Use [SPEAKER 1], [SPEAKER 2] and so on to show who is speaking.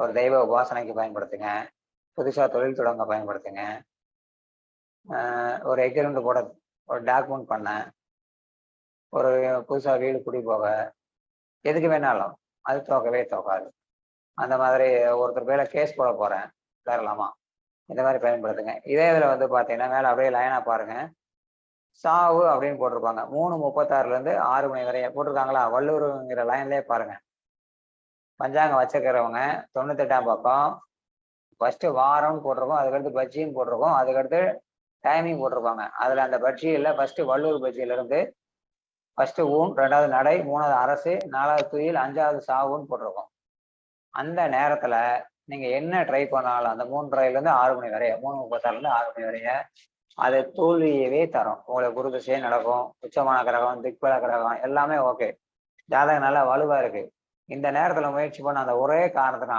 [SPEAKER 1] ஒரு தெய்வ உபாசனைக்கு பயன்படுத்துங்க. புதுசா தொழில் தொடங்க பயன்படுத்துங்க. ஒரு எக்ரிமெண்ட் போட, ஒரு டாக்குமெண்ட் பண்ண, ஒரு புதுசா வீடு குடி போக, எதுக்கு வேணாலும் அது தோக்கவே தோக்காது. அந்த மாதிரி ஒருத்தர் பேர்ல கேஸ் போட போறேன் தாராளமா. இந்த மாதிரி பயன்படுத்துங்க. இதே இதுல வந்து பார்த்தீங்கன்னா, மேல அப்படியே லைனா பாருங்க. சாவு அப்படின்னு போட்டிருப்பாங்க. 3:36லேருந்து 6 மணி வரை போட்டிருக்காங்களா? வள்ளுவர்ங்கிற லைன்லயே பாருங்க. பஞ்சாங்கம் வச்சுக்கிறவங்க 98ஆம் பக்கம் ஃபர்ஸ்ட் வாரம்னு போட்டிருக்கோம். அதுக்கடுத்து பஜ்ஜின்னு போட்டிருக்கோம். அதுக்கடுத்து டைமிங் போட்டிருப்பாங்க. அதுல அந்த பஜ்ஜியில ஃபர்ஸ்ட் வள்ளுவர் பஜ்ஜியில இருந்து ஃபர்ஸ்ட் ஊன், 2வது நடை, 3வது அரசு, 4வது துயில், 5வது சாவுன்னு போட்டிருக்கோம். அந்த நேரத்துல நீங்க என்ன ட்ரை பண்ணாலும் அந்த 3:30லேருந்து 6 மணி வரைய 3:36லேருந்து 6 மணி வரைய அது தோல்வியவே தரும். உங்களுக்கு குரு திசையே நடக்கும். உச்சமான கிரகம், திக்பல கிரகம் எல்லாமே ஓகே. ஜாதகம் நல்லா வலுவா இருக்கு. இந்த நேரத்துல முயற்சி பண்ண அந்த ஒரே காரணத்தினால